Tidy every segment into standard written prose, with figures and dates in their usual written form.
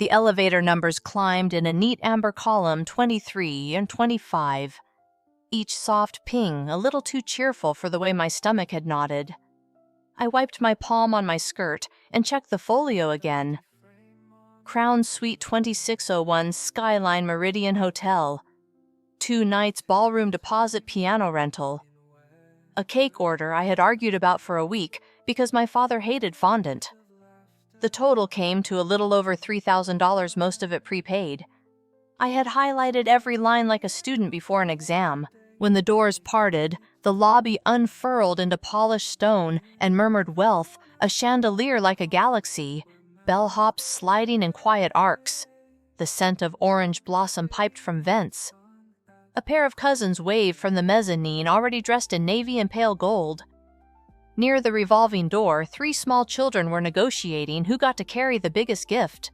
The elevator numbers climbed in a neat amber column, 23 and 25. Each soft ping, a little too cheerful for the way my stomach had nodded. I wiped my palm on my skirt and checked the folio again. Crown Suite 2601 Skyline Meridian Hotel. 2 nights ballroom deposit piano rental. A cake order I had argued about for a week because my father hated fondant. The total came to a little over $3,000, most of it prepaid. I had highlighted every line like a student before an exam. When the doors parted, the lobby unfurled into polished stone and murmured wealth, a chandelier like a galaxy, bellhops sliding in quiet arcs. The scent of orange blossom piped from vents. A pair of cousins waved from the mezzanine, already dressed in navy and pale gold. Near the revolving door, 3 small children were negotiating who got to carry the biggest gift.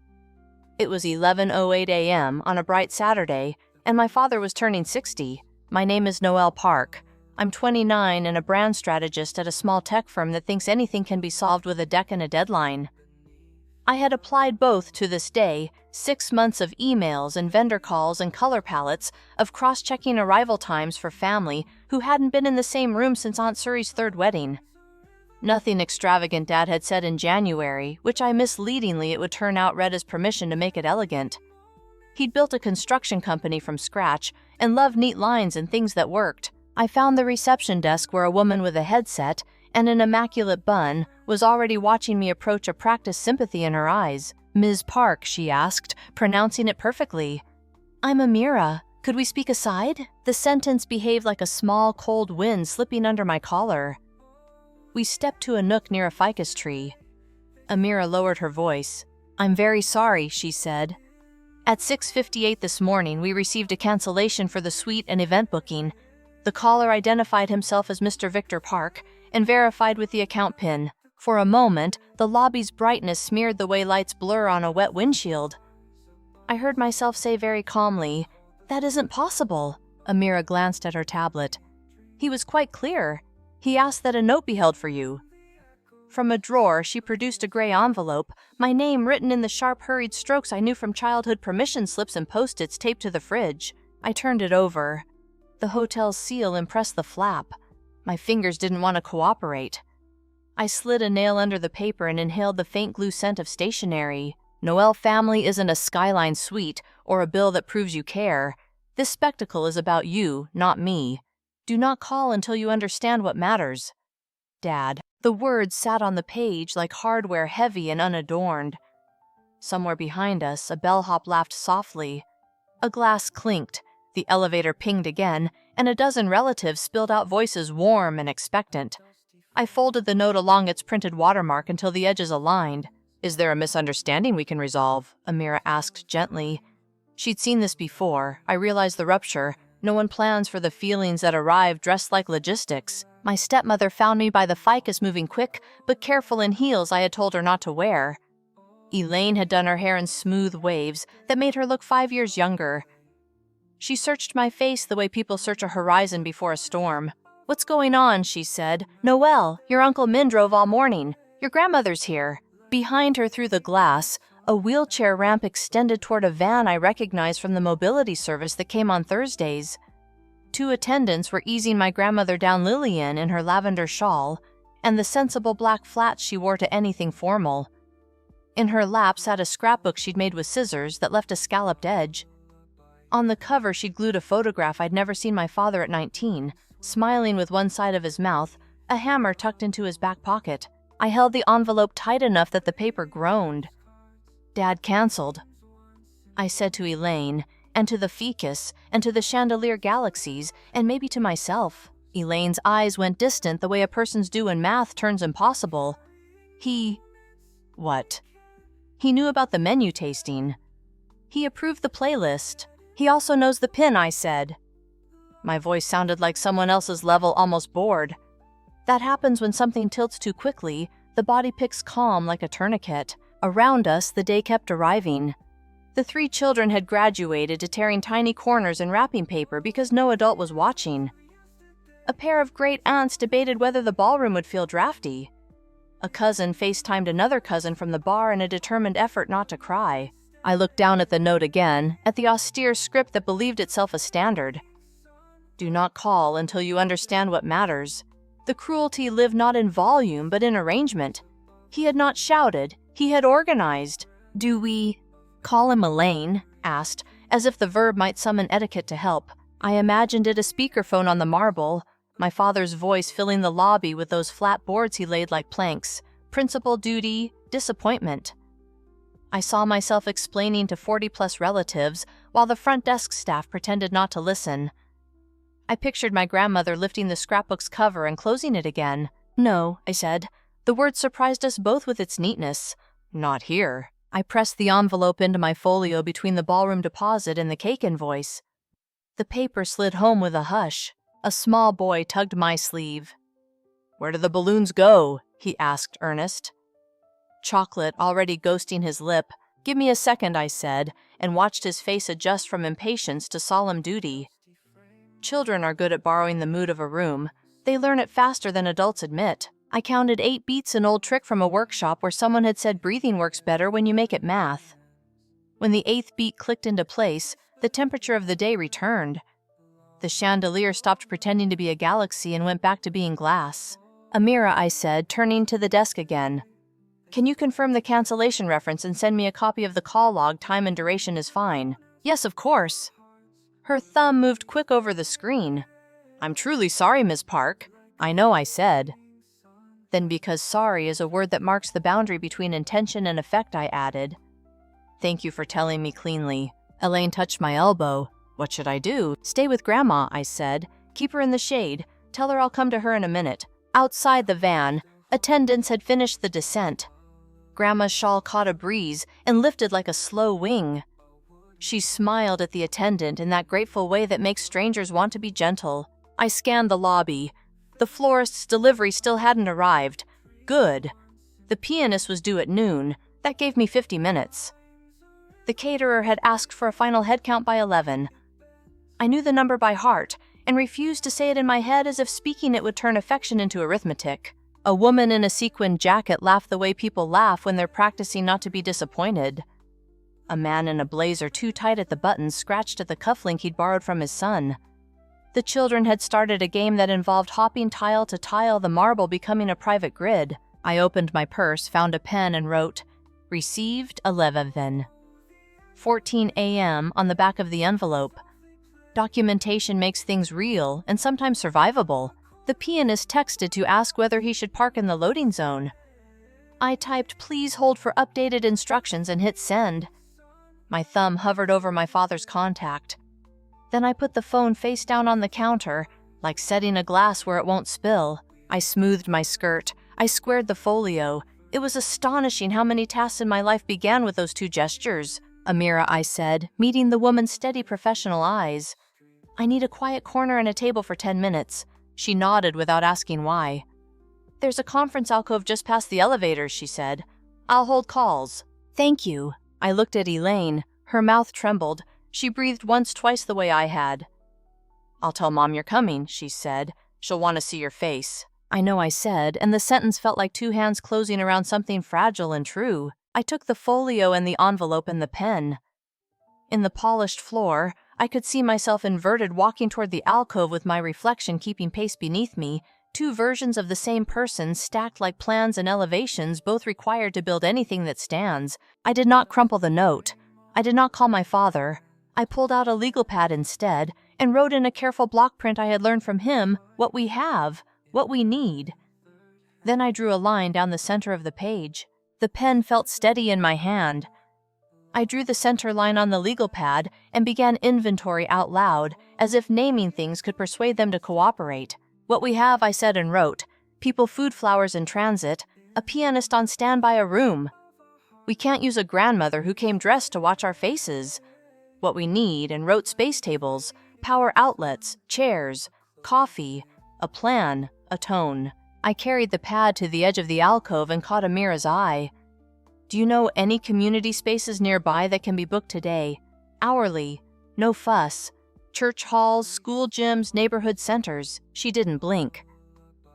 It was 11:08 a.m. on a bright Saturday, and my father was turning 60. My name is Noel Park. I'm 29 and a brand strategist at a small tech firm that thinks anything can be solved with a deck and a deadline. I had applied both to this day, 6 months of emails and vendor calls and color palettes, of cross-checking arrival times for family who hadn't been in the same room since Aunt Suri's 3rd wedding. Nothing extravagant Dad had said in January, which I misleadingly it would turn out read as permission to make it elegant. He'd built a construction company from scratch and loved neat lines and things that worked. I found the reception desk where a woman with a headset and an immaculate bun was already watching me approach, a practiced sympathy in her eyes. "Ms. Park," she asked, pronouncing it perfectly. "I'm Amira. Could we speak aside?" The sentence behaved like a small, cold wind slipping under my collar. We stepped to a nook near a ficus tree. Amira lowered her voice. "I'm very sorry," she said. "At 6:58 this morning, we received a cancellation for the suite and event booking. The caller identified himself as Mr. Victor Park and verified with the account PIN. For a moment, the lobby's brightness smeared the way lights blur on a wet windshield. I heard myself say very calmly, "That isn't possible." Amira glanced at her tablet. "He was quite clear. He asked that a note be held for you." From a drawer, she produced a gray envelope, my name written in the sharp, hurried strokes I knew from childhood permission slips and Post-its taped to the fridge. I turned it over. The hotel's seal impressed the flap. My fingers didn't want to cooperate. I slid a nail under the paper and inhaled the faint glue scent of stationery. "Noel family isn't a Skyline suite or a bill that proves you care. This spectacle is about you, not me. Do not call until you understand what matters. Dad." The words sat on the page like hardware, heavy and unadorned. Somewhere behind us, a bellhop laughed softly. A glass clinked, the elevator pinged again, and a dozen relatives spilled out voices warm and expectant. I folded the note along its printed watermark until the edges aligned. "Is there a misunderstanding we can resolve?" Amira asked gently. She'd seen this before. I realized the rupture. No one plans for the feelings that arrive dressed like logistics. My stepmother found me by the ficus, moving quick but careful in heels I had told her not to wear. Elaine had done her hair in smooth waves that made her look 5 years younger. She searched my face the way people search a horizon before a storm. "What's going on?" she said. "Noel, your Uncle Min drove all morning. Your grandmother's here." Behind her through the glass, a wheelchair ramp extended toward a van I recognized from the mobility service that came on Thursdays. 2 attendants were easing my grandmother down Lillian in her lavender shawl and the sensible black flats she wore to anything formal. In her lap sat a scrapbook she'd made with scissors that left a scalloped edge. On the cover, she'd glued a photograph I'd never seen my father at 19, smiling with one side of his mouth, a hammer tucked into his back pocket. I held the envelope tight enough that the paper groaned. "Dad canceled," I said to Elaine, and to the ficus, and to the chandelier galaxies, and maybe to myself. Elaine's eyes went distant the way a person's do when math turns impossible. "He..." "What?" "He knew about the menu tasting. He approved the playlist. He also knows the PIN," I said. My voice sounded like someone else's level, almost bored. That happens when something tilts too quickly. The body picks calm like a tourniquet. Around us, the day kept arriving. The 3 children had graduated to tearing tiny corners in wrapping paper because no adult was watching. A pair of great aunts debated whether the ballroom would feel drafty. A cousin FaceTimed another cousin from the bar in a determined effort not to cry. I looked down at the note again, at the austere script that believed itself a standard. Do not call until you understand what matters. The cruelty lived not in volume, but in arrangement. He had not shouted, he had organized. Do we call him Elaine? Asked, as if the verb might summon etiquette to help. I imagined it a speakerphone on the marble, my father's voice filling the lobby with those flat boards he laid like planks. Principal, duty, disappointment. I saw myself explaining to 40-plus relatives while the front desk staff pretended not to listen. I pictured my grandmother lifting the scrapbook's cover and closing it again. No, I said. The word surprised us both with its neatness. Not here. I pressed the envelope into my folio between the ballroom deposit and the cake invoice. The paper slid home with a hush. A small boy tugged my sleeve. Where do the balloons go? He asked, earnest. Chocolate already ghosting his lip. Give me a second, I said, and watched his face adjust from impatience to solemn duty. Children are good at borrowing the mood of a room. They learn it faster than adults admit. I counted 8 beats, an old trick from a workshop where someone had said breathing works better when you make it math. When the 8th beat clicked into place, the temperature of the day returned. The chandelier stopped pretending to be a galaxy and went back to being glass. Amira, I said, turning to the desk again. Can you confirm the cancellation reference and send me a copy of the call log? Time and duration is fine. Yes, of course. Her thumb moved quick over the screen. I'm truly sorry, Ms. Park. I know, I said. Then because sorry is a word that marks the boundary between intention and effect, I added. Thank you for telling me cleanly. Elaine touched my elbow. What should I do? Stay with Grandma, I said. Keep her in the shade. Tell her I'll come to her in a minute. Outside the van, attendants had finished the descent. Grandma's shawl caught a breeze and lifted like a slow wing. She smiled at the attendant in that grateful way that makes strangers want to be gentle. I scanned the lobby. The florist's delivery still hadn't arrived. Good. The pianist was due at noon. That gave me 50 minutes. The caterer had asked for a final head count by 11. I knew the number by heart and refused to say it in my head as if speaking it would turn affection into arithmetic. A woman in a sequined jacket laughed the way people laugh when they're practicing not to be disappointed. A man in a blazer too tight at the buttons scratched at the cufflink he'd borrowed from his son. The children had started a game that involved hopping tile to tile, the marble becoming a private grid. I opened my purse, found a pen, and wrote, Received 11. 14 a.m. on the back of the envelope. Documentation makes things real and sometimes survivable. The pianist texted to ask whether he should park in the loading zone. I typed, Please hold for updated instructions, and hit send. My thumb hovered over my father's contact. Then I put the phone face down on the counter, like setting a glass where it won't spill. I smoothed my skirt. I squared the folio. It was astonishing how many tasks in my life began with those 2 gestures. Amira, I said, meeting the woman's steady professional eyes. I need a quiet corner and a table for 10 minutes. She nodded without asking why. There's a conference alcove just past the elevators, she said. I'll hold calls. Thank you. I looked at Elaine. Her mouth trembled. She breathed once, twice the way I had. I'll tell Mom you're coming, she said. She'll want to see your face. I know, I said, and the sentence felt like 2 hands closing around something fragile and true. I took the folio and the envelope and the pen. In the polished floor, I could see myself inverted walking toward the alcove with my reflection keeping pace beneath me, 2 versions of the same person stacked like plans and elevations, both required to build anything that stands. I did not crumple the note. I did not call my father. I pulled out a legal pad instead and wrote in a careful block print I had learned from him what we have, what we need. Then I drew a line down the center of the page. The pen felt steady in my hand. I drew the center line on the legal pad and began inventory out loud, as if naming things could persuade them to cooperate. What we have, I said and wrote. People, food, flowers in transit. A pianist on standby, a room. We can't use a grandmother who came dressed to watch our faces. What we need, and wrote space tables, power outlets, chairs, coffee, a plan, a tone. I carried the pad to the edge of the alcove and caught Amira's eye. Do you know any community spaces nearby that can be booked today? Hourly, no fuss. Church halls, school gyms, neighborhood centers. She didn't blink.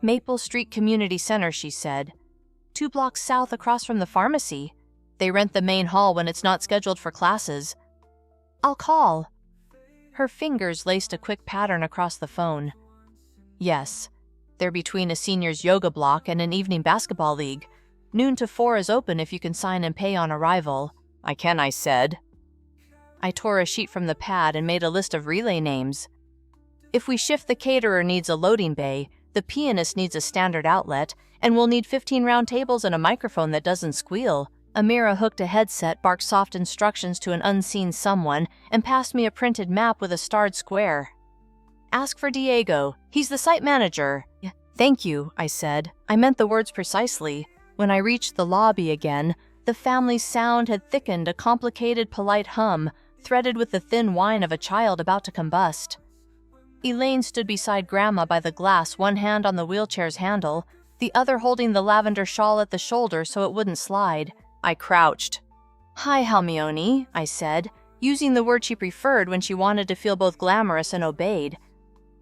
Maple Street Community Center, she said. 2 blocks south across from the pharmacy. They rent the main hall when it's not scheduled for classes. I'll call. Her fingers laced a quick pattern across the phone. Yes, they're between a seniors yoga block and an evening basketball league. Noon to 4 is open if you can sign and pay on arrival. I can, I said. I tore a sheet from the pad and made a list of relay names. If we shift, the caterer needs a loading bay, the pianist needs a standard outlet, and we'll need 15 round tables and a microphone that doesn't squeal. Amira hooked a headset, barked soft instructions to an unseen someone, and passed me a printed map with a starred square. Ask for Diego. He's the site manager. Thank you, I said. I meant the words precisely. When I reached the lobby again, the family's sound had thickened, a complicated, polite hum, threaded with the thin whine of a child about to combust. Elaine stood beside Grandma by the glass, one hand on the wheelchair's handle, the other holding the lavender shawl at the shoulder so it wouldn't slide. I crouched. Hi, Hermione, I said, using the word she preferred when she wanted to feel both glamorous and obeyed.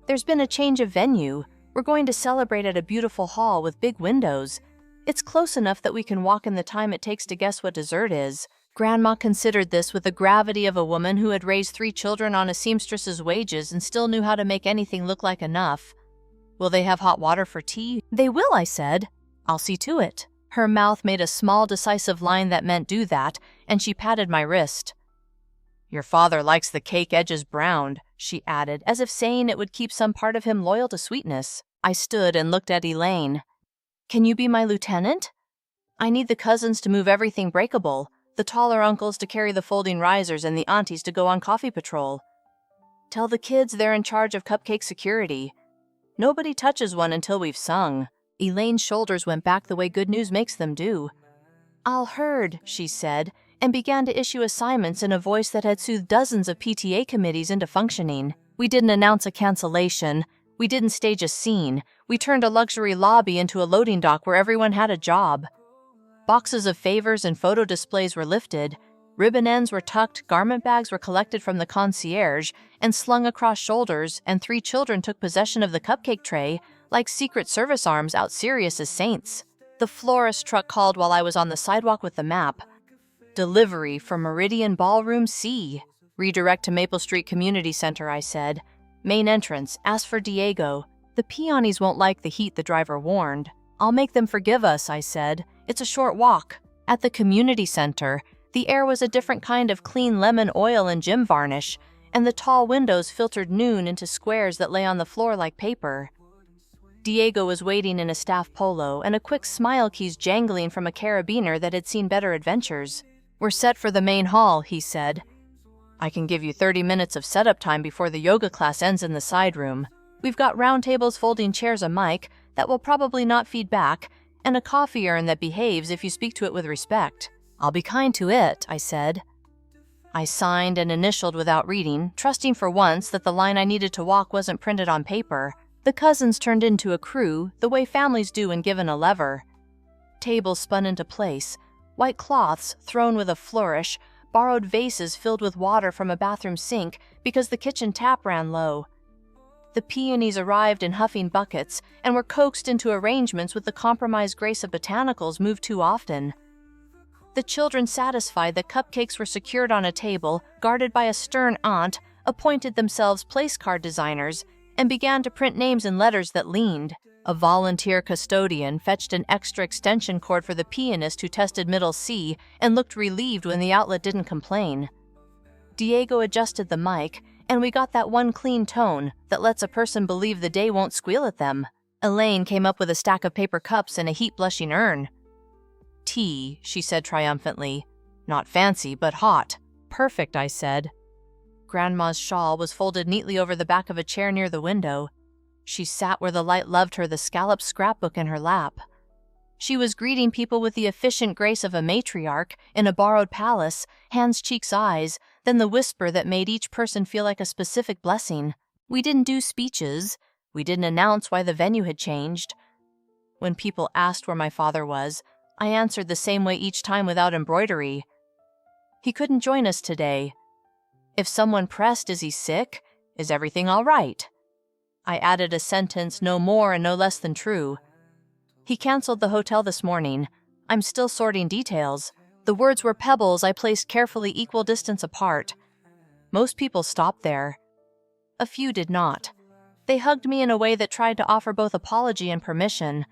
There's been a change of venue. We're going to celebrate at a beautiful hall with big windows. It's close enough that we can walk in the time it takes to guess what dessert is. Grandma considered this with the gravity of a woman who had raised 3 children on a seamstress's wages and still knew how to make anything look like enough. Will they have hot water for tea? They will, I said. I'll see to it. Her mouth made a small, decisive line that meant do that, and she patted my wrist. Your father likes the cake edges browned, she added, as if saying it would keep some part of him loyal to sweetness. I stood and looked at Elaine. Can you be my lieutenant? I need the cousins to move everything breakable, the taller uncles to carry the folding risers, and the aunties to go on coffee patrol. Tell the kids they're in charge of cupcake security. Nobody touches one until we've sung. Elaine's shoulders went back the way good news makes them do. I'll heard, she said, and began to issue assignments in a voice that had soothed dozens of PTA committees into functioning. We didn't announce a cancellation. We didn't stage a scene. We turned a luxury lobby into a loading dock where everyone had a job. Boxes of favors and photo displays were lifted. Ribbon ends were tucked, garment bags were collected from the concierge and slung across shoulders, and 3 children took possession of the cupcake tray like Secret Service arms out serious as saints. The florist truck called while I was on the sidewalk with the map. Delivery from Meridian Ballroom C. Redirect to Maple Street Community Center, I said. Main entrance, ask for Diego. The peonies won't like the heat, the driver warned. I'll make them forgive us, I said. It's a short walk. At the community center, the air was a different kind of clean lemon oil and gym varnish, and the tall windows filtered noon into squares that lay on the floor like paper. Diego was waiting in a staff polo, and a quick smile keys jangling from a carabiner that had seen better adventures. We're set for the main hall, he said. I can give you 30 minutes of setup time before the yoga class ends in the side room. We've got round tables, folding chairs, a mic that will probably not feed back, and a coffee urn that behaves if you speak to it with respect. I'll be kind to it, I said. I signed and initialed without reading, trusting for once that the line I needed to walk wasn't printed on paper. The cousins turned into a crew, the way families do when given a lever. Tables spun into place, white cloths thrown with a flourish, borrowed vases filled with water from a bathroom sink because the kitchen tap ran low. The peonies arrived in huffing buckets and were coaxed into arrangements with the compromised grace of botanicals moved too often. The children, satisfied that cupcakes were secured on a table, guarded by a stern aunt, appointed themselves place card designers and began to print names in letters that leaned. A volunteer custodian fetched an extra extension cord for the pianist who tested middle C and looked relieved when the outlet didn't complain. Diego adjusted the mic, and we got that one clean tone that lets a person believe the day won't squeal at them. Elaine came up with a stack of paper cups and a heat-blushing urn. Tea, she said triumphantly. Not fancy, but hot. Perfect, I said. Grandma's shawl was folded neatly over the back of a chair near the window. She sat where the light loved her, the scalloped scrapbook in her lap. She was greeting people with the efficient grace of a matriarch in a borrowed palace, hands, cheeks, eyes, then the whisper that made each person feel like a specific blessing. We didn't do speeches. We didn't announce why the venue had changed. When people asked where my father was, I answered the same way each time without embroidery. He couldn't join us today. If someone pressed, is he sick? Is everything all right? I added a sentence no more and no less than true. He canceled the hotel this morning. I'm still sorting details. The words were pebbles I placed carefully equal distance apart. Most people stopped there. A few did not. They hugged me in a way that tried to offer both apology and permission.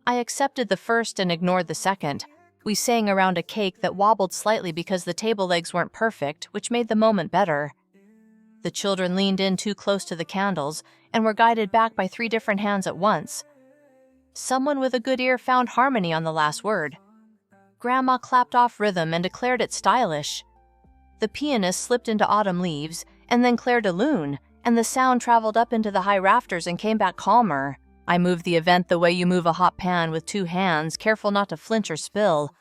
I accepted the first and ignored the second. We sang around a cake that wobbled slightly because the table legs weren't perfect, which made the moment better. The children leaned in too close to the candles and were guided back by 3 different hands at once. Someone with a good ear found harmony on the last word. Grandma clapped off rhythm and declared it stylish. The pianist slipped into Autumn Leaves and then Claire de Lune, and the sound traveled up into the high rafters and came back calmer. I moved the event the way you move a hot pan with 2 hands, careful not to flinch or spill.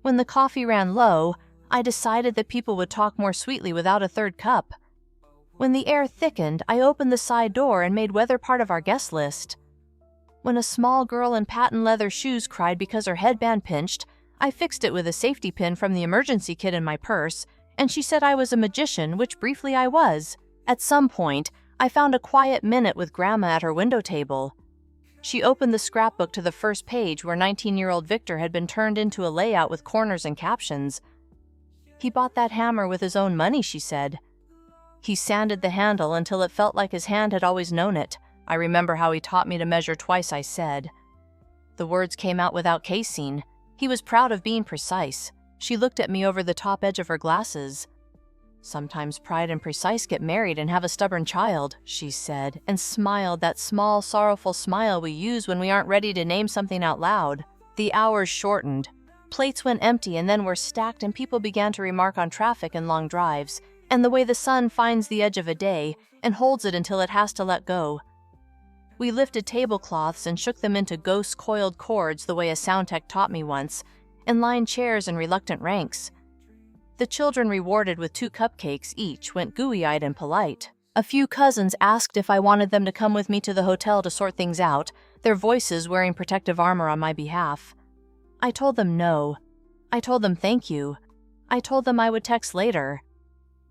When the coffee ran low, I decided that people would talk more sweetly without a 3rd cup. When the air thickened, I opened the side door and made weather part of our guest list. When a small girl in patent leather shoes cried because her headband pinched, I fixed it with a safety pin from the emergency kit in my purse, and she said I was a magician, which briefly I was. At some point, I found a quiet minute with Grandma at her window table. She opened the scrapbook to the first page where 19-year-old Victor had been turned into a layout with corners and captions. He bought that hammer with his own money, she said. He sanded the handle until it felt like his hand had always known it. I remember how he taught me to measure twice, I said. The words came out without casing. He was proud of being precise. She looked at me over the top edge of her glasses. Sometimes pride and precise get married and have a stubborn child, she said, and smiled that small, sorrowful smile we use when we aren't ready to name something out loud. The hours shortened. Plates went empty and then were stacked, and people began to remark on traffic and long drives, and the way the sun finds the edge of a day and holds it until it has to let go. We lifted tablecloths and shook them into ghost coiled cords the way a sound tech taught me once, and lined chairs in reluctant ranks. The children, rewarded with 2 cupcakes each, went gooey-eyed and polite. A few cousins asked if I wanted them to come with me to the hotel to sort things out, their voices wearing protective armor on my behalf. I told them no. I told them thank you. I told them I would text later.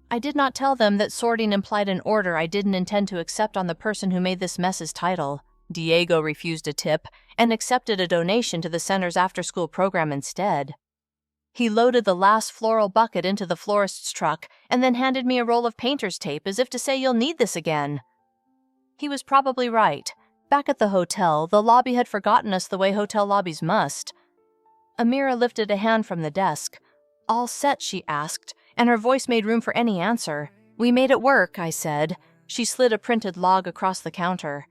I did not tell them that sorting implied an order I didn't intend to accept on the person who made this mess's title. Diego refused a tip and accepted a donation to the center's after-school program instead. He loaded the last floral bucket into the florist's truck and then handed me a roll of painter's tape as if to say, "You'll need this again." He was probably right. Back at the hotel, the lobby had forgotten us the way hotel lobbies must. Amira lifted a hand from the desk. "All set?" she asked, and her voice made room for any answer. "We made it work," I said. She slid a printed log across the counter.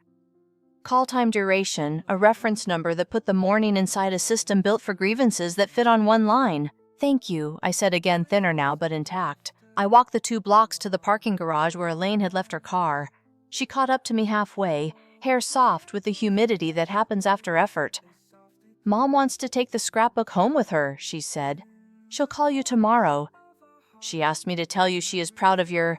Call time duration, a reference number that put the morning inside a system built for grievances that fit on one line. "Thank you," I said again, thinner now but intact. I walked the 2 blocks to the parking garage where Elaine had left her car. She caught up to me halfway, hair soft with the humidity that happens after effort. "Mom wants to take the scrapbook home with her," she said. "She'll call you tomorrow. She asked me to tell you she is proud of your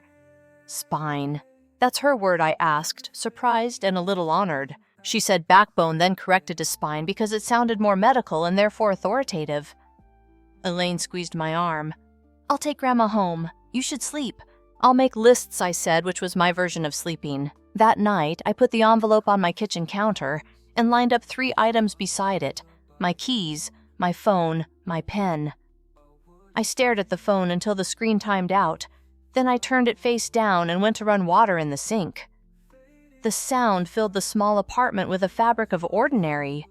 spine." "That's her word," I asked, surprised and a little honored. She said backbone, then corrected to spine because it sounded more medical and therefore authoritative. Elaine squeezed my arm. "I'll take Grandma home. You should sleep." "I'll make lists," I said, which was my version of sleeping. That night, I put the envelope on my kitchen counter and lined up 3 items beside it: my keys, my phone, my pen. I stared at the phone until the screen timed out. Then I turned it face down and went to run water in the sink. The sound filled the small apartment with a fabric of ordinary.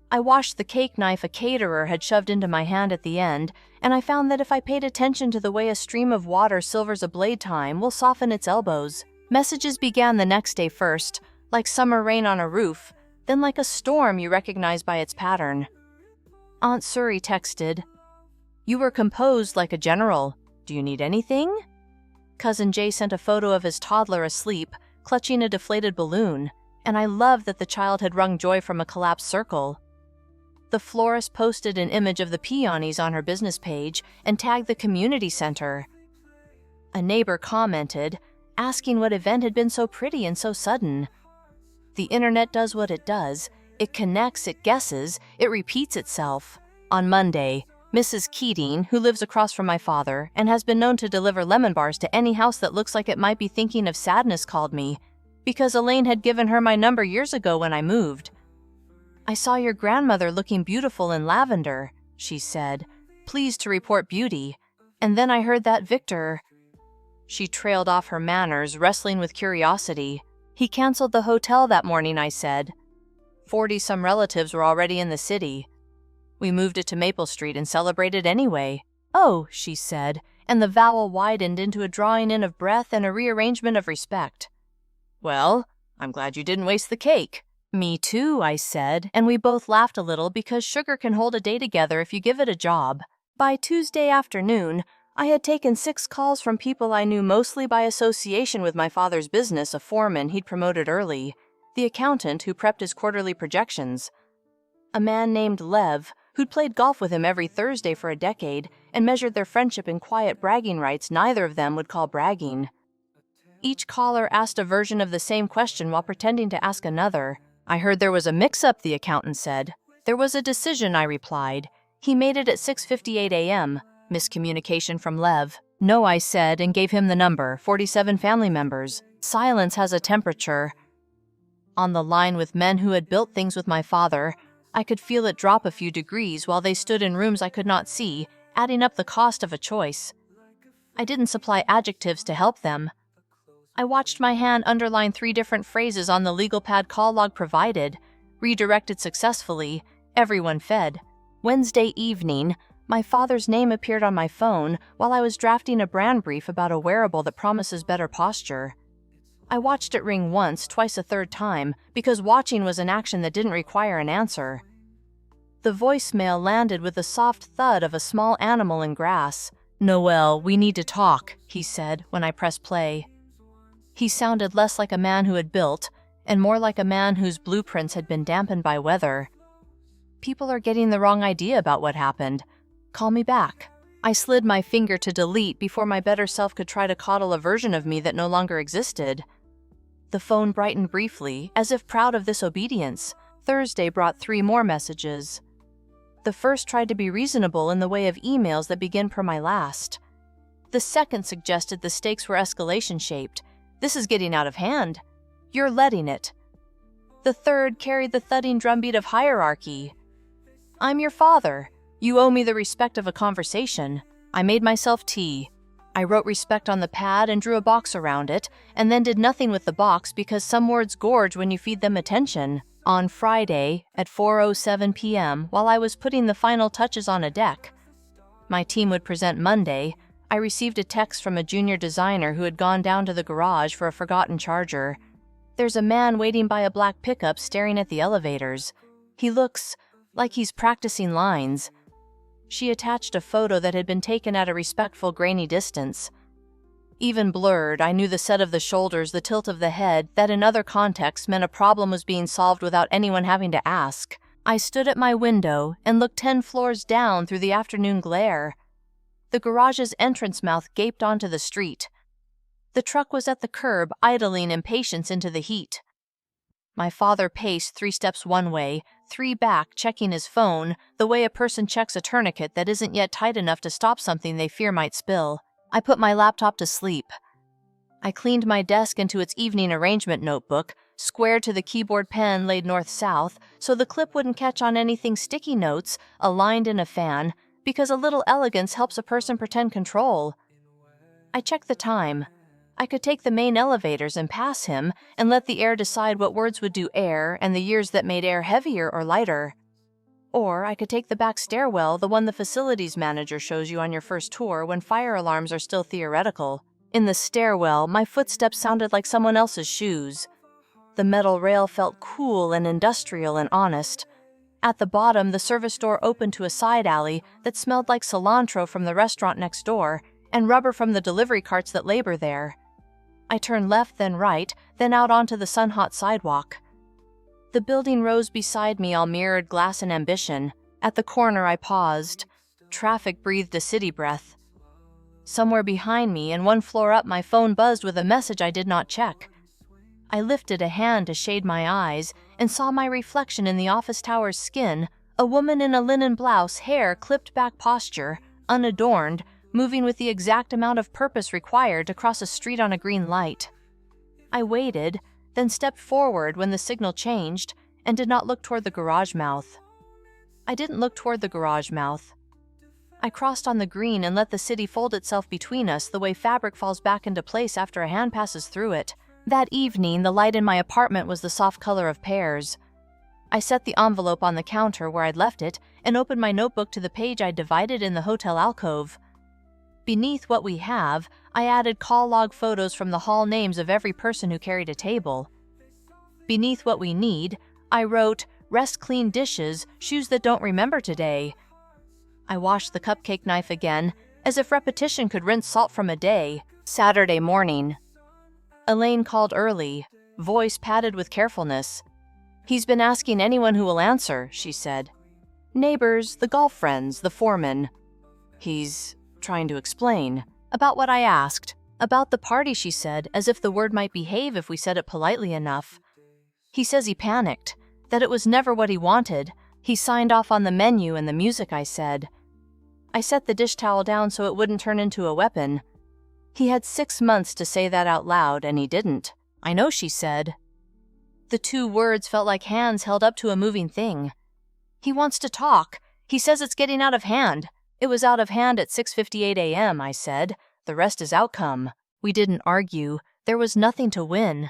I washed the cake knife a caterer had shoved into my hand at the end, and I found that if I paid attention to the way a stream of water silvers a blade thyme will soften its elbows. Messages began the next day first, like summer rain on a roof, then like a storm you recognize by its pattern. Aunt Suri texted, "You were composed like a general. Do you need anything?" Cousin Jay sent a photo of his toddler asleep, clutching a deflated balloon, and I loved that the child had wrung joy from a collapsed circle. The florist posted an image of the peonies on her business page and tagged the community center. A neighbor commented, asking what event had been so pretty and so sudden. The internet does what it does. It connects, it guesses, it repeats itself. On Monday, Mrs. Keating, who lives across from my father and has been known to deliver lemon bars to any house that looks like it might be thinking of sadness, called me, because Elaine had given her my number years ago when I moved. "I saw your grandmother looking beautiful in lavender," she said. pleased to report beauty, and then I heard that Victor—" She trailed off her manners, wrestling with curiosity. "He canceled the hotel that morning," I said. 40-some relatives were already in the city. We moved it to Maple Street and celebrated anyway. "Oh," she said, and the vowel widened into a drawing in of breath and a rearrangement of respect. "Well, I'm glad you didn't waste the cake." "Me too," I said, and we both laughed a little because sugar can hold a day together if you give it a job. By Tuesday afternoon, I had taken 6 calls from people I knew mostly by association with my father's business, a foreman he'd promoted early, the accountant who prepped his quarterly projections, a man named Lev, who'd played golf with him every Thursday for a decade and measured their friendship in quiet bragging rights neither of them would call bragging. Each caller asked a version of the same question while pretending to ask another. "I heard there was a mix-up," the accountant said. "There was a decision," I replied. "He made it at 6:58 a.m. Miscommunication from Lev." "No," I said, and gave him the number, 47 family members. Silence has a temperature. On the line with men who had built things with my father, I could feel it drop a few degrees while they stood in rooms I could not see, adding up the cost of a choice. I didn't supply adjectives to help them. I watched my hand underline 3 different phrases on the legal pad call log provided, redirected successfully, everyone fed. Wednesday evening, my father's name appeared on my phone while I was drafting a brand brief about a wearable that promises better posture. I watched it ring once, twice, a third time, because watching was an action that didn't require an answer. The voicemail landed with the soft thud of a small animal in grass. "Noel, we need to talk," he said when I pressed play. He sounded less like a man who had built, and more like a man whose blueprints had been dampened by weather. "People are getting the wrong idea about what happened. Call me back." I slid my finger to delete before my better self could try to coddle a version of me that no longer existed. The phone brightened briefly, as if proud of this obedience. Thursday brought 3 more messages. The first tried to be reasonable in the way of emails that begin per my last. The second suggested the stakes were escalation-shaped. "This is getting out of hand. You're letting it." The third carried the thudding drumbeat of hierarchy. "I'm your father. You owe me the respect of a conversation." I made myself tea. I wrote respect on the pad and drew a box around it, and then did nothing with the box because some words gorge when you feed them attention. On Friday, at 4:07 p.m., while I was putting the final touches on a deck, my team would present Monday, I received a text from a junior designer who had gone down to the garage for a forgotten charger. "There's a man waiting by a black pickup staring at the elevators. He looks like he's practicing lines." She attached a photo that had been taken at a respectful, grainy distance. Even blurred, I knew the set of the shoulders, the tilt of the head, that in other contexts meant a problem was being solved without anyone having to ask. I stood at my window and looked 10 floors down through the afternoon glare. The garage's entrance mouth gaped onto the street. The truck was at the curb, idling impatience into the heat. My father paced 3 steps one way, 3 back, checking his phone, the way a person checks a tourniquet that isn't yet tight enough to stop something they fear might spill. I put my laptop to sleep. I cleaned my desk into its evening arrangement notebook, squared to the keyboard pen laid north-south, so the clip wouldn't catch on anything sticky notes, aligned in a fan, because a little elegance helps a person pretend control. I checked the time. I could take the main elevators and pass him, and let the air decide what words would do air and the years that made air heavier or lighter. Or I could take the back stairwell, the one the facilities manager shows you on your first tour when fire alarms are still theoretical. In the stairwell, my footsteps sounded like someone else's shoes. The metal rail felt cool and industrial and honest. At the bottom, the service door opened to a side alley that smelled like cilantro from the restaurant next door and rubber from the delivery carts that labor there. I turned left, then right, then out onto the sun-hot sidewalk. The building rose beside me, all mirrored glass and ambition. At the corner, I paused. Traffic breathed a city breath. Somewhere behind me and 1 floor up, my phone buzzed with a message I did not check. I lifted a hand to shade my eyes and saw my reflection in the office tower's skin, a woman in a linen blouse, hair clipped back posture, unadorned, moving with the exact amount of purpose required to cross a street on a green light. I waited, then stepped forward when the signal changed, and did not look toward the garage mouth. I didn't look toward the garage mouth. I crossed on the green and let the city fold itself between us the way fabric falls back into place after a hand passes through it. That evening, the light in my apartment was the soft color of pears. I set the envelope on the counter where I'd left it and opened my notebook to the page I'd divided in the hotel alcove. Beneath what we have, I added call log photos from the hall names of every person who carried a table. Beneath what we need, I wrote, "Rest clean dishes, shoes that don't remember today." I washed the cupcake knife again, as if repetition could rinse salt from a day. Saturday morning. Elaine called early, voice padded with carefulness. "He's been asking anyone who will answer," she said. "Neighbors, the golf friends, the foreman." "He's trying to explain." "About what I asked. About the party," she said, as if the word might behave if we said it politely enough. "He says he panicked, that it was never what he wanted. He signed off on the menu and the music," I said. I set the dish towel down so it wouldn't turn into a weapon. "He had 6 months to say that out loud, and he didn't." "I know," she said. The 2 words felt like hands held up to a moving thing. "He wants to talk. He says it's getting out of hand. It was out of hand at 6:58 a.m., I said. The rest is outcome." We didn't argue. There was nothing to win.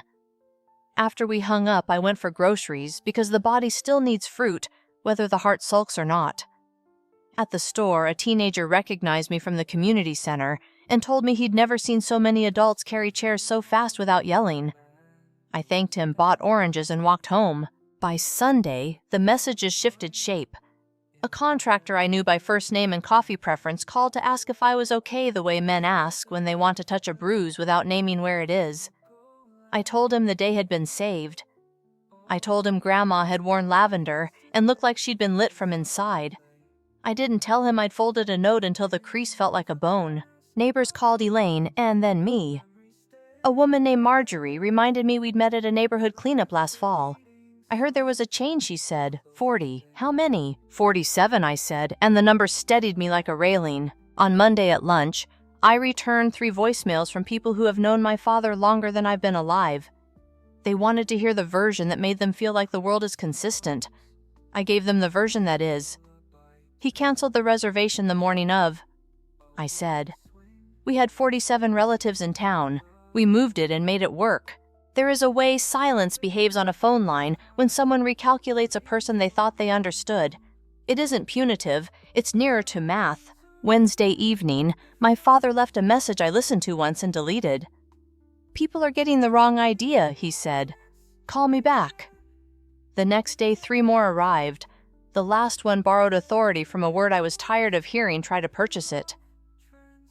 After we hung up, I went for groceries because the body still needs fruit, whether the heart sulks or not. At the store, a teenager recognized me from the community center and told me he'd never seen so many adults carry chairs so fast without yelling. I thanked him, bought oranges, and walked home. By Sunday, the messages shifted shape. A contractor I knew by first name and coffee preference called to ask if I was okay the way men ask when they want to touch a bruise without naming where it is. I told him the day had been saved. I told him Grandma had worn lavender and looked like she'd been lit from inside. I didn't tell him I'd folded a note until the crease felt like a bone. Neighbors called Elaine, and then me. A woman named Marjorie reminded me we'd met at a neighborhood cleanup last fall. I heard there was a change, she said. 40. How many? 47, I said, and the number steadied me like a railing. On Monday at lunch, I returned 3 voicemails from people who have known my father longer than I've been alive. They wanted to hear the version that made them feel like the world is consistent. I gave them the version that is. He canceled the reservation the morning of. I said, "We had 47 relatives in town. We moved it and made it work." There is a way silence behaves on a phone line when someone recalculates a person they thought they understood. It isn't punitive, it's nearer to math. Wednesday evening, my father left a message I listened to once and deleted. "People are getting the wrong idea," he said. "Call me back." The next day, 3 more arrived. The last one borrowed authority from a word I was tired of hearing try to purchase it.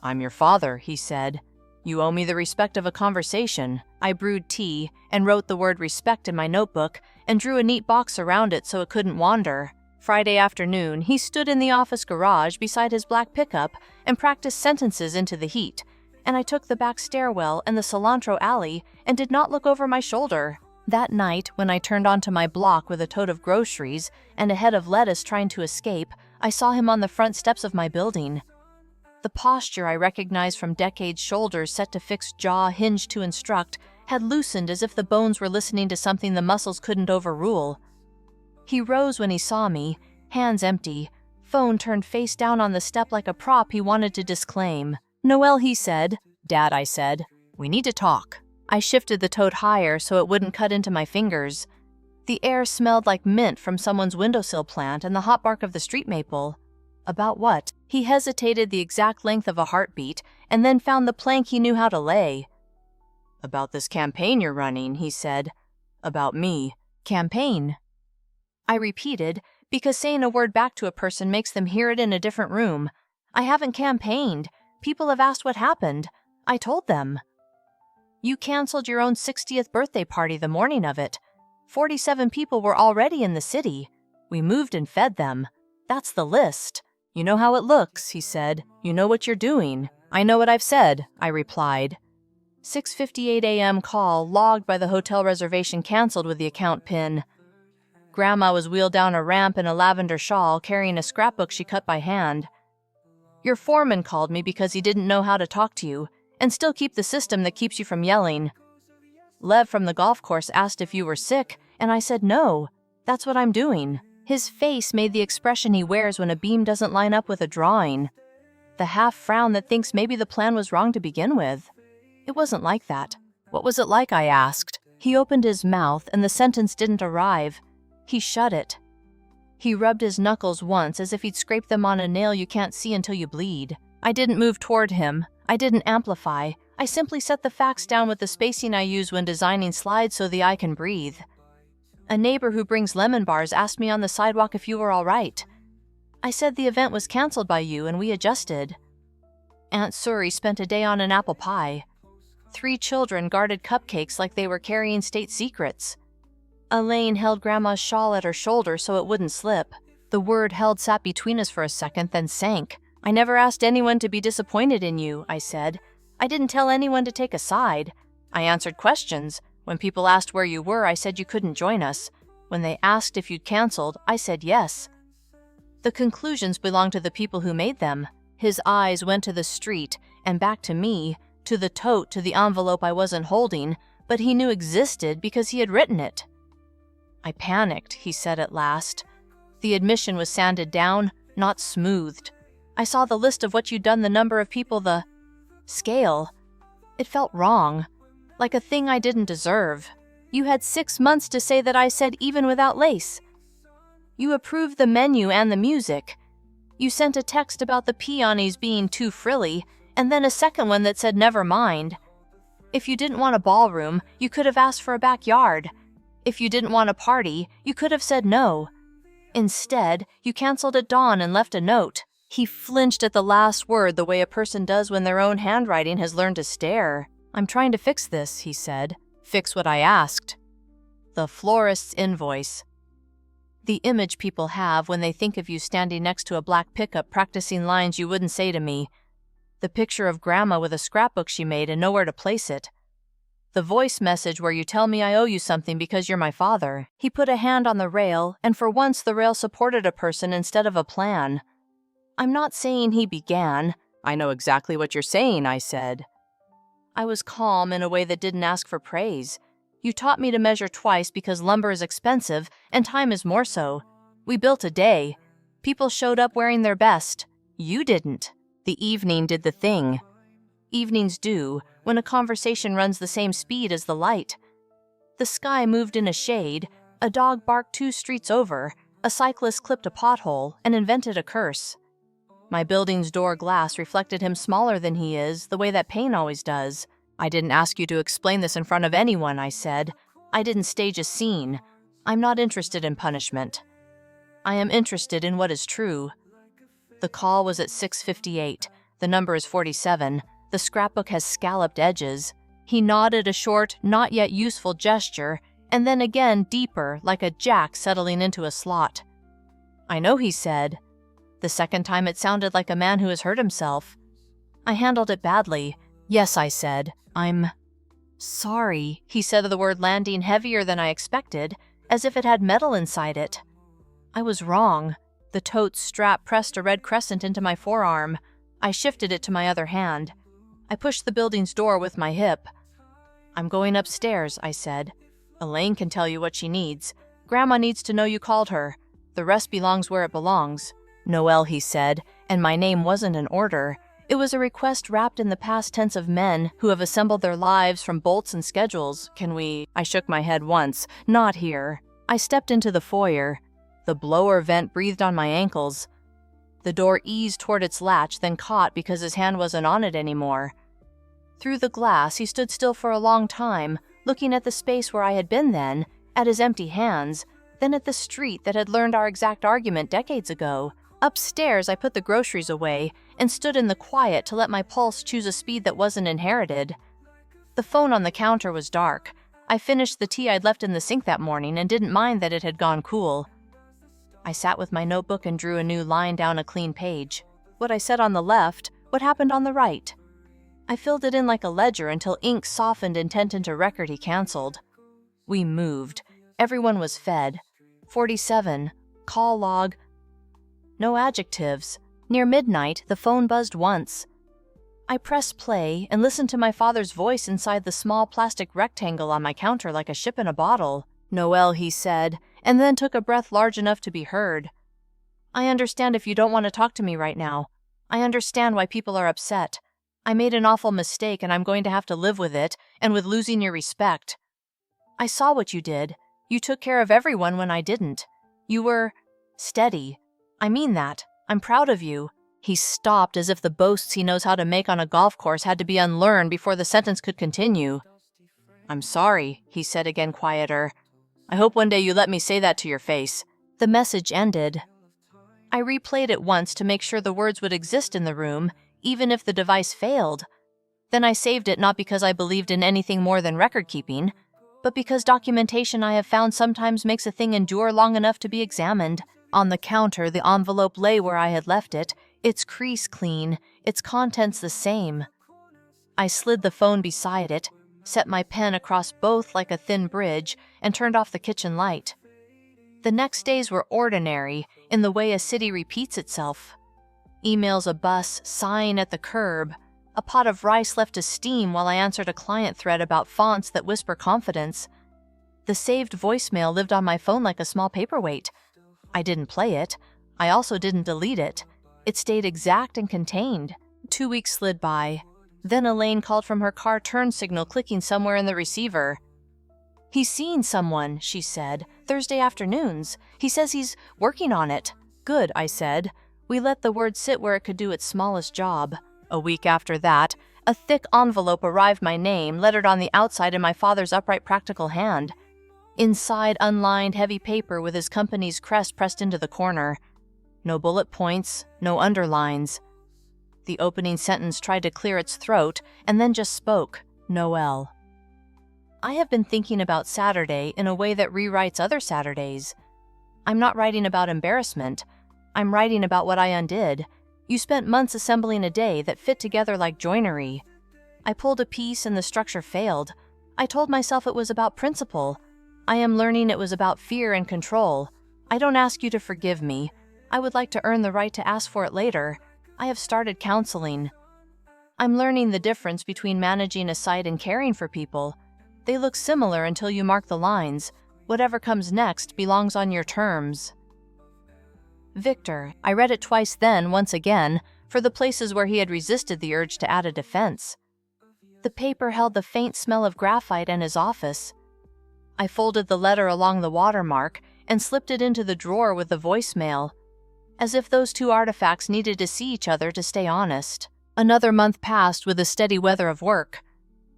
"I'm your father," he said. "You owe me the respect of a conversation." I brewed tea and wrote the word respect in my notebook and drew a neat box around it so it couldn't wander. Friday afternoon, he stood in the office garage beside his black pickup and practiced sentences into the heat, and I took the back stairwell and the cilantro alley and did not look over my shoulder. That night, when I turned onto my block with a tote of groceries and a head of lettuce trying to escape, I saw him on the front steps of my building. The posture I recognized from decades' shoulders set to fixed jaw hinged to instruct had loosened as if the bones were listening to something the muscles couldn't overrule. He rose when he saw me, hands empty, phone turned face down on the step like a prop he wanted to disclaim. "Noelle," he said. "Dad," I said. "We need to talk." I shifted the tote higher so it wouldn't cut into my fingers. The air smelled like mint from someone's windowsill plant and the hot bark of the street maple. About what? He hesitated the exact length of a heartbeat and then found the plank he knew how to lay. "About this campaign you're running," he said. "About me." "Campaign?" I repeated, because saying a word back to a person makes them hear it in a different room. "I haven't campaigned. People have asked what happened. I told them." "You canceled your own 60th birthday party the morning of it. 47 people were already in the city. We moved and fed them. That's the list." "You know how it looks," he said. "You know what you're doing." "I know what I've said," I replied. 6:58 a.m. call logged by the hotel reservation canceled with the account PIN. Grandma was wheeled down a ramp in a lavender shawl carrying a scrapbook she cut by hand. "Your foreman called me because he didn't know how to talk to you and still keep the system that keeps you from yelling. Lev from the golf course asked if you were sick, and I said no. That's what I'm doing." His face made the expression he wears when a beam doesn't line up with a drawing. the half frown that thinks maybe the plan was wrong to begin with. It wasn't like that. What was it like, I asked. He opened his mouth and the sentence didn't arrive. He shut it. He rubbed his knuckles once as if he'd scraped them on a nail you can't see until you bleed. I didn't move toward him. I didn't amplify. I simply set the facts down with the spacing I use when designing slides so the eye can breathe. A neighbor who brings lemon bars asked me on the sidewalk if you were all right. I said the event was canceled by you and we adjusted. Aunt Suri spent a day on an apple pie. 3 children guarded cupcakes like they were carrying state secrets. Elaine held Grandma's shawl at her shoulder so it wouldn't slip. The word held sat between us for a second, then sank. I never asked anyone to be disappointed in you, I said. I didn't tell anyone to take a side. I answered questions. When people asked where you were, I said you couldn't join us. When they asked if you'd canceled, I said yes. The conclusions belong to the people who made them. His eyes went to the street and back to me, to the tote, to the envelope I wasn't holding, but he knew existed because he had written it. I panicked, he said at last. The admission was sanded down, not smoothed. I saw the list of what you'd done, the number of people, the scale. It felt wrong, like a thing I didn't deserve. You had 6 months to say that I said even without lace. You approved the menu and the music. You sent a text about the peonies being too frilly, and then a second one that said never mind. If you didn't want a ballroom, you could have asked for a backyard. If you didn't want a party, you could have said no. Instead, you canceled at dawn and left a note. He flinched at the last word the way a person does when their own handwriting has learned to stare. I'm trying to fix this, he said. Fix what I asked. The florist's invoice. The image people have when they think of you standing next to a black pickup practicing lines you wouldn't say to me. The picture of Grandma with a scrapbook she made and nowhere to place it. The voice message where you tell me I owe you something because you're my father. He put a hand on the rail, and for once the rail supported a person instead of a plan. I'm not saying he began. I know exactly what you're saying, I said. I was calm in a way that didn't ask for praise. You taught me to measure twice because lumber is expensive and time is more so. We built a day. People showed up wearing their best. You didn't. The evening did the thing. Evenings do, when a conversation runs the same speed as the light. The sky moved in a shade, a dog barked 2 streets over, a cyclist clipped a pothole and invented a curse. My building's door glass reflected him smaller than he is, the way that pain always does. I didn't ask you to explain this in front of anyone, I said. I didn't stage a scene. I'm not interested in punishment. I am interested in what is true. The call was at 6:58. The number is 47. The scrapbook has scalloped edges. He nodded a short, not yet useful gesture, and then again deeper, like a jack settling into a slot. I know, he said. The second time it sounded like a man who has hurt himself. I handled it badly. Yes, I said. I'm sorry, he said, the word landing heavier than I expected, as if it had metal inside it. I was wrong. The tote's strap pressed a red crescent into my forearm. I shifted it to my other hand. I pushed the building's door with my hip. I'm going upstairs, I said. Elaine can tell you what she needs. Grandma needs to know you called her. The rest belongs where it belongs. Noelle, he said, and my name wasn't an order. It was a request wrapped in the past tense of men who have assembled their lives from bolts and schedules. Can we? I shook my head once. Not here. I stepped into the foyer. The blower vent breathed on my ankles. The door eased toward its latch, then caught because his hand wasn't on it anymore. Through the glass, he stood still for a long time, looking at the space where I had been then, at his empty hands, then at the street that had learned our exact argument decades ago. Upstairs, I put the groceries away and stood in the quiet to let my pulse choose a speed that wasn't inherited. The phone on the counter was dark. I finished the tea I'd left in the sink that morning and didn't mind that it had gone cool. I sat with my notebook and drew a new line down a clean page. What I said on the left, what happened on the right. I filled it in like a ledger until ink softened intent into record he canceled. We moved. Everyone was fed. 47. Call log. No adjectives. Near midnight, the phone buzzed once. I pressed play and listened to my father's voice inside the small plastic rectangle on my counter like a ship in a bottle. Noelle, he said, and then took a breath large enough to be heard. I understand if you don't want to talk to me right now. I understand why people are upset. I made an awful mistake and I'm going to have to live with it and with losing your respect. I saw what you did. You took care of everyone when I didn't. You were steady. I mean that. I'm proud of you." He stopped as if the boasts he knows how to make on a golf course had to be unlearned before the sentence could continue. "I'm sorry," he said again, quieter. "I hope one day you let me say that to your face." The message ended. I replayed it once to make sure the words would exist in the room, even if the device failed. Then I saved it not because I believed in anything more than record-keeping, but because documentation I have found sometimes makes a thing endure long enough to be examined. On the counter, the envelope lay where I had left it, its crease clean, its contents the same. I slid the phone beside it, set my pen across both like a thin bridge, and turned off the kitchen light. The next days were ordinary, in the way a city repeats itself. Emails a bus, sighing at the curb, a pot of rice left to steam while I answered a client thread about fonts that whisper confidence. The saved voicemail lived on my phone like a small paperweight. I didn't play it. I also didn't delete it. It stayed exact and contained. 2 weeks slid by. Then Elaine called from her car turn signal clicking somewhere in the receiver. "He's seen someone," she said, "Thursday afternoons. He says he's working on it." "Good," I said. We let the word sit where it could do its smallest job. A week after that, a thick envelope arrived, my name lettered on the outside in my father's upright practical hand. Inside, unlined heavy paper with his company's crest pressed into the corner. No bullet points, no underlines. The opening sentence tried to clear its throat and then just spoke, "Noel." I have been thinking about Saturday in a way that rewrites other Saturdays. I'm not writing about embarrassment. I'm writing about what I undid. You spent months assembling a day that fit together like joinery. I pulled a piece and the structure failed. I told myself it was about principle. I am learning it was about fear and control. I don't ask you to forgive me. I would like to earn the right to ask for it later. I have started counseling. I'm learning the difference between managing a site and caring for people. They look similar until you mark the lines. Whatever comes next belongs on your terms. Victor. I read it twice then, once again, for the places where he had resisted the urge to add a defense. The paper held the faint smell of graphite in his office. I folded the letter along the watermark and slipped it into the drawer with the voicemail, as if those two artifacts needed to see each other to stay honest. Another month passed with the steady weather of work.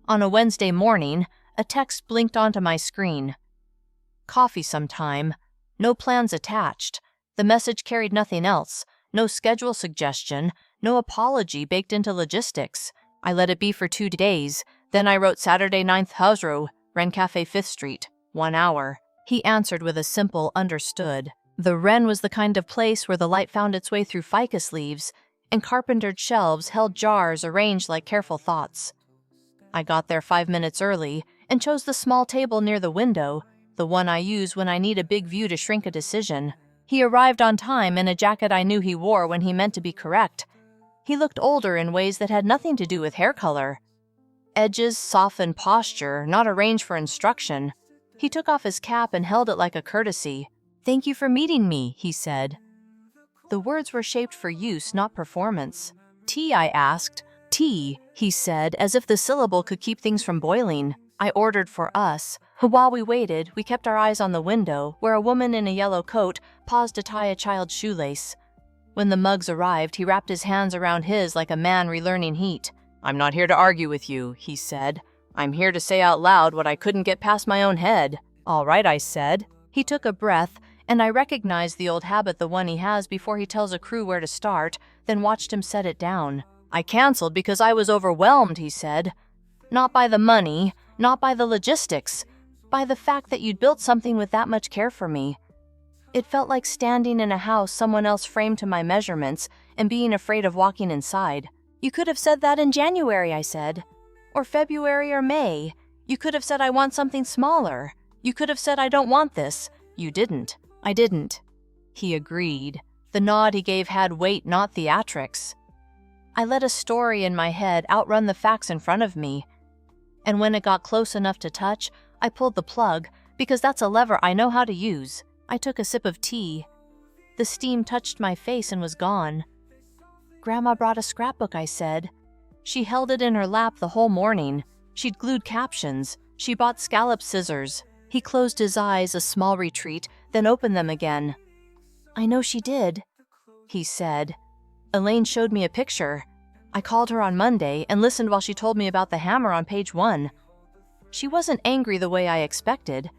On a Wednesday morning, a text blinked onto my screen. "Coffee sometime. No plans attached." The message carried nothing else, no schedule suggestion, no apology baked into logistics. I let it be for 2 days, then I wrote Saturday 9th Hausruhe, Wren Cafe 5th Street, 1 hour. He answered with a simple "understood." The Wren was the kind of place where the light found its way through ficus leaves, and carpentered shelves held jars arranged like careful thoughts. I got there 5 minutes early and chose the small table near the window, the one I use when I need a big view to shrink a decision. He arrived on time in a jacket I knew he wore when he meant to be correct. He looked older in ways that had nothing to do with hair color. Edges softened posture, not arranged for instruction. He took off his cap and held it like a courtesy. "Thank you for meeting me," he said. The words were shaped for use, not performance. "Tea?" I asked. "Tea," he said, as if the syllable could keep things from boiling. I ordered for us. While we waited, we kept our eyes on the window, where a woman in a yellow coat paused to tie a child's shoelace. When the mugs arrived, he wrapped his hands around his like a man relearning heat. "I'm not here to argue with you," he said. "I'm here to say out loud what I couldn't get past my own head." "All right," I said. He took a breath, and I recognized the old habit, the one he has before he tells a crew where to start, then watched him set it down. "I canceled because I was overwhelmed," he said. "Not by the money, not by the logistics, by the fact that you'd built something with that much care for me. It felt like standing in a house someone else framed to my measurements and being afraid of walking inside." "You could have said that in January," I said. "Or February or May. You could have said I want something smaller. You could have said I don't want this." "You didn't." "I didn't." He agreed. The nod he gave had weight, not theatrics. I let a story in my head outrun the facts in front of me. And when it got close enough to touch, I pulled the plug, because that's a lever I know how to use. I took a sip of tea. The steam touched my face and was gone. Grandma brought a scrapbook, I said. She held it in her lap the whole morning. She'd glued captions. She bought scallop scissors. He closed his eyes, a small retreat, then opened them again. I know she did, he said. Elaine showed me a picture. I called her on Monday and listened while she told me about the hammer on page 1. She wasn't angry the way I expected.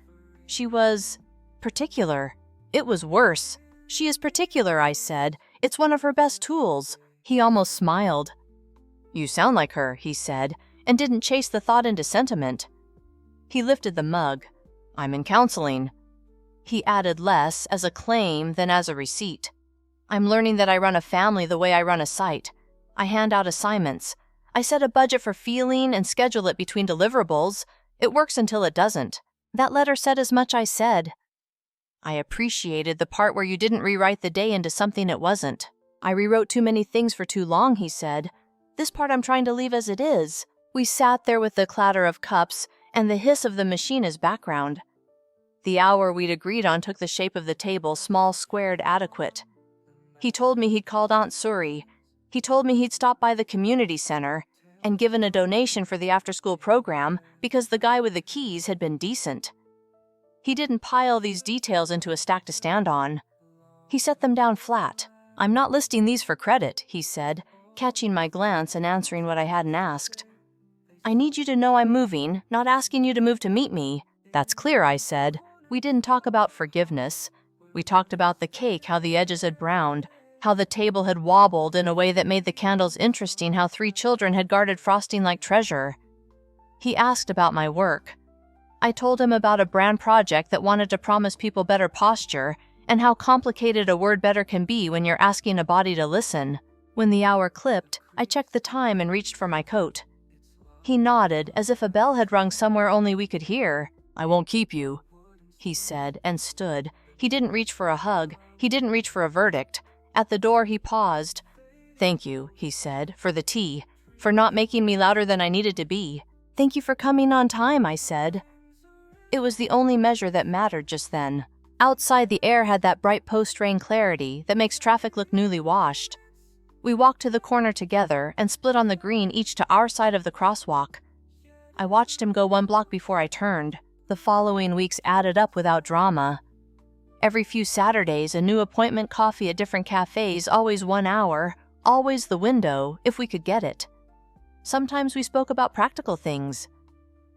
She was particular. It was worse. She is particular, I said. It's one of her best tools. He almost smiled. You sound like her, he said, and didn't chase the thought into sentiment. He lifted the mug. I'm in counseling. He added less as a claim than as a receipt. I'm learning that I run a family the way I run a site. I hand out assignments. I set a budget for feeling and schedule it between deliverables. It works until it doesn't. That letter said as much, I said. I appreciated the part where you didn't rewrite the day into something it wasn't. I rewrote too many things for too long, he said. This part I'm trying to leave as it is. We sat there with the clatter of cups and the hiss of the machine as background. The hour we'd agreed on took the shape of the table, small, squared, adequate. He told me he'd called Aunt Suri. He told me he'd stopped by the community center and given a donation for the after-school program because the guy with the keys had been decent. He didn't pile these details into a stack to stand on. He set them down flat. I'm not listing these for credit, he said, catching my glance and answering what I hadn't asked. I need you to know I'm moving, not asking you to move to meet me. That's clear, I said. We didn't talk about forgiveness. We talked about the cake, how the edges had browned, how the table had wobbled in a way that made the candles interesting, how 3 children had guarded frosting like treasure. He asked about my work. I told him about a brand project that wanted to promise people better posture and how complicated a word better can be when you're asking a body to listen. When the hour clipped, I checked the time and reached for my coat. He nodded as if a bell had rung somewhere only we could hear. I won't keep you, he said, and stood. He didn't reach for a hug. He didn't reach for a verdict. At the door, he paused. Thank you, he said, for the tea, for not making me louder than I needed to be. Thank you for coming on time, I said. It was the only measure that mattered just then. Outside, the air had that bright post-rain clarity that makes traffic look newly washed. We walked to the corner together and split on the green, each to our side of the crosswalk. I watched him go 1 block before I turned. The following weeks added up without drama. Every few Saturdays, a new appointment, coffee at different cafes, always 1 hour, always the window, if we could get it. Sometimes we spoke about practical things.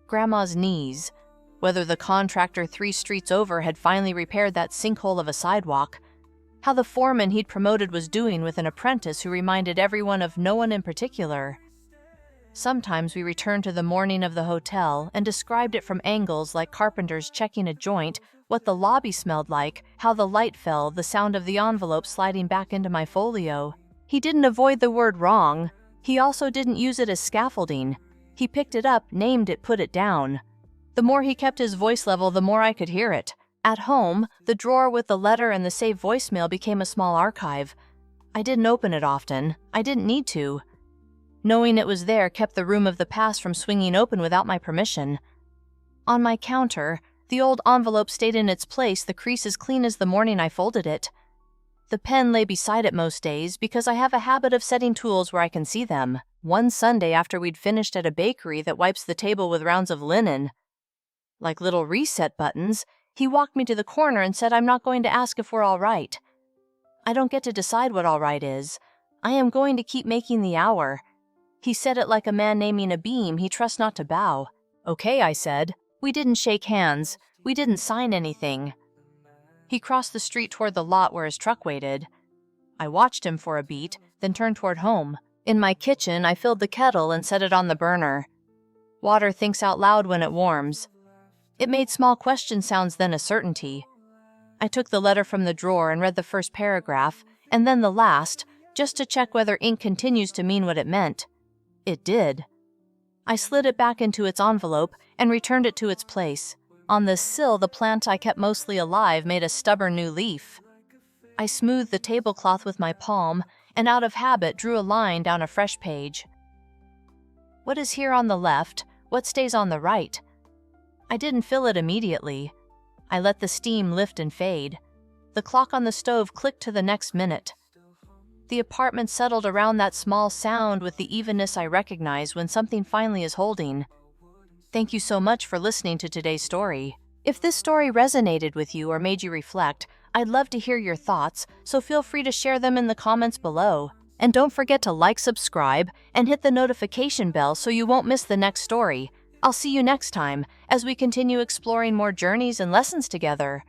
Grandma's knees, whether the contractor 3 streets over had finally repaired that sinkhole of a sidewalk, how the foreman he'd promoted was doing with an apprentice who reminded everyone of no one in particular. Sometimes we returned to the morning of the hotel and described it from angles like carpenters checking a joint, what the lobby smelled like, how the light fell, the sound of the envelope sliding back into my folio. He didn't avoid the word wrong. He also didn't use it as scaffolding. He picked it up, named it, put it down. The more he kept his voice level, the more I could hear it. At home, the drawer with the letter and the saved voicemail became a small archive. I didn't open it often. I didn't need to. Knowing it was there kept the room of the past from swinging open without my permission. On my counter, the old envelope stayed in its place, the crease as clean as the morning I folded it. The pen lay beside it most days because I have a habit of setting tools where I can see them. One Sunday after we'd finished at a bakery that wipes the table with rounds of linen. Like little reset buttons, he walked me to the corner and said I'm not going to ask if we're all right. I don't get to decide what all right is. I am going to keep making the hour. He said it like a man naming a beam he trusts not to bow. Okay, I said. We didn't shake hands. We didn't sign anything. He crossed the street toward the lot where his truck waited. I watched him for a beat, then turned toward home. In my kitchen, I filled the kettle and set it on the burner. Water thinks out loud when it warms. It made small question sounds, then a certainty. I took the letter from the drawer and read the first paragraph, and then the last, just to check whether ink continues to mean what it meant. It did. I slid it back into its envelope and returned it to its place. On the sill, the plant I kept mostly alive made a stubborn new leaf. I smoothed the tablecloth with my palm and out of habit drew a line down a fresh page. What is here on the left? What stays on the right? I didn't fill it immediately. I let the steam lift and fade. The clock on the stove clicked to the next minute. The apartment settled around that small sound with the evenness I recognize when something finally is holding. Thank you so much for listening to today's story. If this story resonated with you or made you reflect, I'd love to hear your thoughts, so feel free to share them in the comments below. And don't forget to like, subscribe, and hit the notification bell so you won't miss the next story. I'll see you next time as we continue exploring more journeys and lessons together.